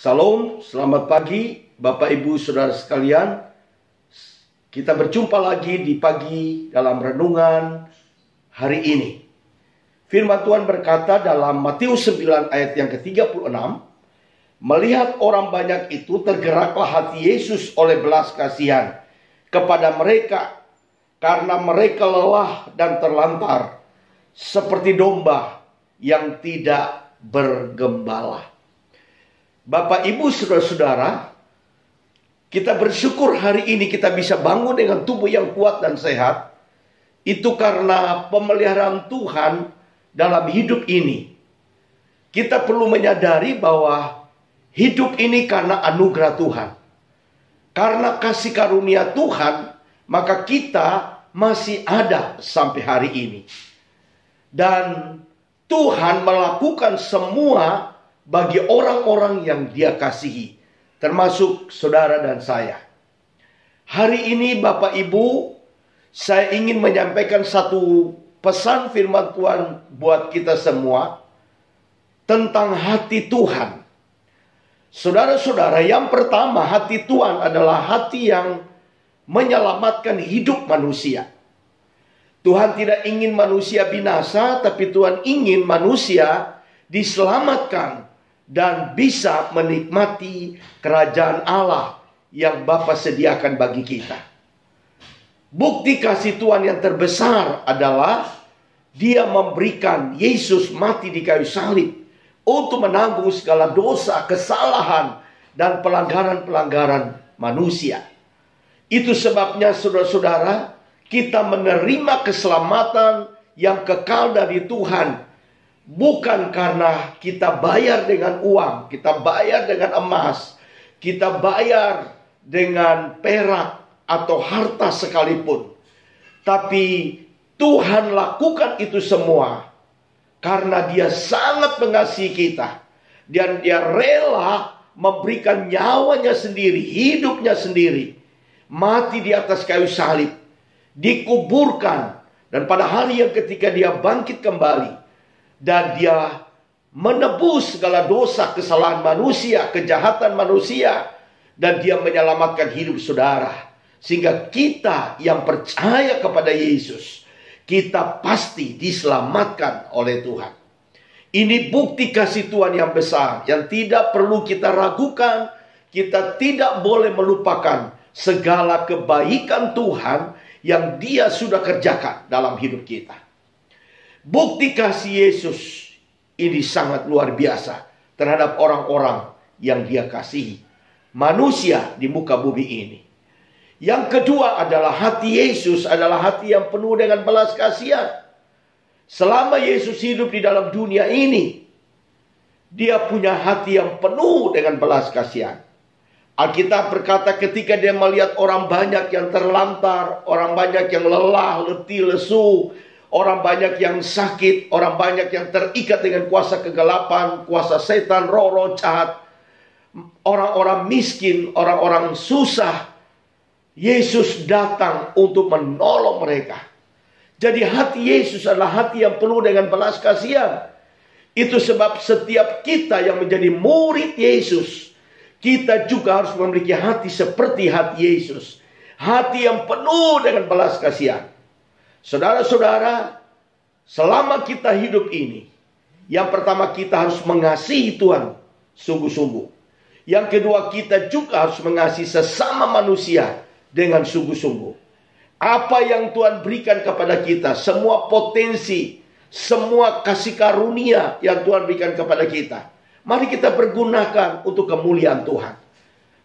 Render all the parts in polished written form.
Salam, selamat pagi Bapak Ibu Saudara sekalian. Kita berjumpa lagi di pagi dalam renungan hari ini. Firman Tuhan berkata dalam Matius 9 ayat yang ke-36, melihat orang banyak itu tergeraklah hati Yesus oleh belas kasihan kepada mereka karena mereka lelah dan terlantar seperti domba yang tidak bergembala. Bapak, Ibu, Saudara-saudara, kita bersyukur hari ini kita bisa bangun dengan tubuh yang kuat dan sehat. Itu karena pemeliharaan Tuhan dalam hidup ini. Kita perlu menyadari bahwa hidup ini karena anugerah Tuhan. Karena kasih karunia Tuhan, maka kita masih ada sampai hari ini. Dan Tuhan melakukan semua bagi orang-orang yang Dia kasihi, termasuk saudara dan saya. Hari ini Bapak Ibu, saya ingin menyampaikan satu pesan firman Tuhan buat kita semua tentang hati Tuhan. Saudara-saudara, yang pertama, hati Tuhan adalah hati yang menyelamatkan hidup manusia. Tuhan tidak ingin manusia binasa, tapi Tuhan ingin manusia diselamatkan dan bisa menikmati kerajaan Allah yang Bapa sediakan bagi kita. Bukti kasih Tuhan yang terbesar adalah Dia memberikan Yesus mati di kayu salib untuk menanggung segala dosa, kesalahan, dan pelanggaran-pelanggaran manusia. Itu sebabnya saudara-saudara, kita menerima keselamatan yang kekal dari Tuhan. Bukan karena kita bayar dengan uang, kita bayar dengan emas, kita bayar dengan perak atau harta sekalipun. Tapi Tuhan lakukan itu semua karena Dia sangat mengasihi kita. Dan Dia rela memberikan nyawanya sendiri, hidupnya sendiri. Mati di atas kayu salib, dikuburkan. Dan pada hari yang ketika Dia bangkit kembali, dan Dia menebus segala dosa, kesalahan manusia, kejahatan manusia. Dan Dia menyelamatkan hidup saudara. Sehingga kita yang percaya kepada Yesus, kita pasti diselamatkan oleh Tuhan. Ini bukti kasih Tuhan yang besar, yang tidak perlu kita ragukan. Kita tidak boleh melupakan segala kebaikan Tuhan yang Dia sudah kerjakan dalam hidup kita. Bukti kasih Yesus ini sangat luar biasa terhadap orang-orang yang Dia kasihi, manusia di muka bumi ini. Yang kedua adalah hati Yesus adalah hati yang penuh dengan belas kasihan. Selama Yesus hidup di dalam dunia ini, Dia punya hati yang penuh dengan belas kasihan. Alkitab berkata ketika Dia melihat orang banyak yang terlantar, orang banyak yang lelah, letih, lesu, orang banyak yang sakit, orang banyak yang terikat dengan kuasa kegelapan, kuasa setan, roh-roh jahat, orang-orang miskin, orang-orang susah, Yesus datang untuk menolong mereka. Jadi hati Yesus adalah hati yang penuh dengan belas kasihan. Itu sebab setiap kita yang menjadi murid Yesus, kita juga harus memiliki hati seperti hati Yesus. Hati yang penuh dengan belas kasihan. Saudara-saudara, selama kita hidup ini, yang pertama kita harus mengasihi Tuhan sungguh-sungguh. Yang kedua, kita juga harus mengasihi sesama manusia dengan sungguh-sungguh. Apa yang Tuhan berikan kepada kita, semua potensi, semua kasih karunia yang Tuhan berikan kepada kita, mari kita pergunakan untuk kemuliaan Tuhan.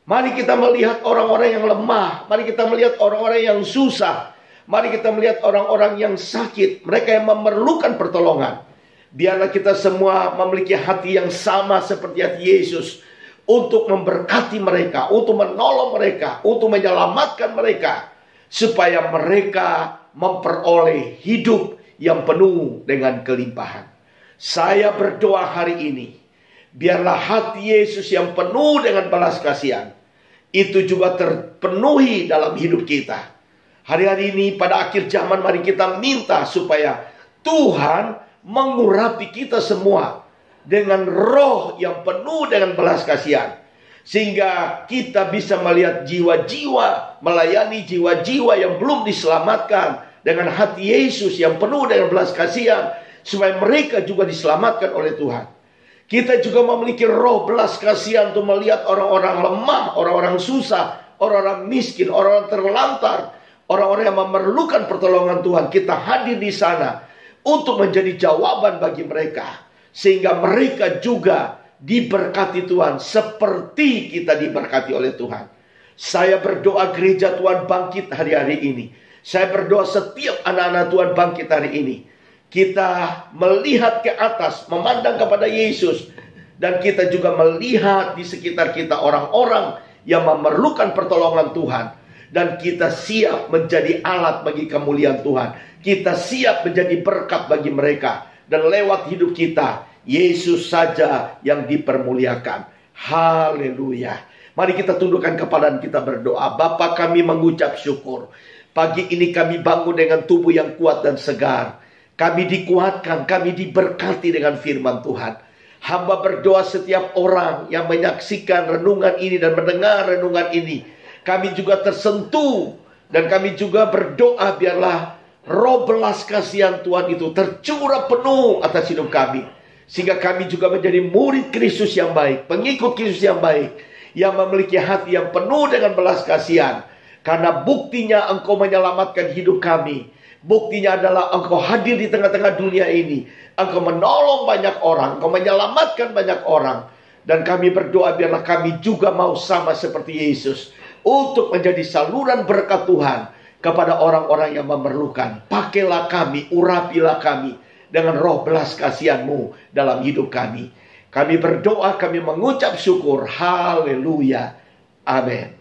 Mari kita melihat orang-orang yang lemah, mari kita melihat orang-orang yang susah, mari kita melihat orang-orang yang sakit, mereka yang memerlukan pertolongan. Biarlah kita semua memiliki hati yang sama seperti hati Yesus, untuk memberkati mereka, untuk menolong mereka, untuk menyelamatkan mereka, supaya mereka memperoleh hidup yang penuh dengan kelimpahan. Saya berdoa hari ini, biarlah hati Yesus yang penuh dengan belas kasihan itu juga terpenuhi dalam hidup kita. Hari-hari ini pada akhir zaman, mari kita minta supaya Tuhan mengurapi kita semua dengan roh yang penuh dengan belas kasihan. Sehingga kita bisa melihat jiwa-jiwa, melayani jiwa-jiwa yang belum diselamatkan dengan hati Yesus yang penuh dengan belas kasihan, supaya mereka juga diselamatkan oleh Tuhan. Kita juga memiliki roh belas kasihan untuk melihat orang-orang lemah, orang-orang susah, orang-orang miskin, orang-orang terlantar, orang-orang yang memerlukan pertolongan Tuhan. Kita hadir di sana untuk menjadi jawaban bagi mereka, sehingga mereka juga diberkati Tuhan seperti kita diberkati oleh Tuhan. Saya berdoa gereja Tuhan bangkit hari-hari ini. Saya berdoa setiap anak-anak Tuhan bangkit hari ini. Kita melihat ke atas, memandang kepada Yesus, dan kita juga melihat di sekitar kita orang-orang yang memerlukan pertolongan Tuhan, dan kita siap menjadi alat bagi kemuliaan Tuhan. Kita siap menjadi berkat bagi mereka, dan lewat hidup kita Yesus saja yang dipermuliakan. Haleluya. Mari kita tundukkan kepala dan kita berdoa. Bapa, kami mengucap syukur. Pagi ini kami bangun dengan tubuh yang kuat dan segar. Kami dikuatkan, kami diberkati dengan firman Tuhan. Hamba berdoa setiap orang yang menyaksikan renungan ini dan mendengar renungan ini, kami juga tersentuh, dan kami juga berdoa biarlah roh belas kasihan Tuhan itu tercurah penuh atas hidup kami, sehingga kami juga menjadi murid Kristus yang baik, pengikut Kristus yang baik, yang memiliki hati yang penuh dengan belas kasihan. Karena buktinya Engkau menyelamatkan hidup kami. Buktinya adalah Engkau hadir di tengah-tengah dunia ini. Engkau menolong banyak orang, Engkau menyelamatkan banyak orang. Dan kami berdoa biarlah kami juga mau sama seperti Yesus, untuk menjadi saluran berkat Tuhan kepada orang-orang yang memerlukan. Pakailah kami, urapilah kami dengan roh belas kasihan-Mu dalam hidup kami. Kami berdoa, kami mengucap syukur. Haleluya. Amin.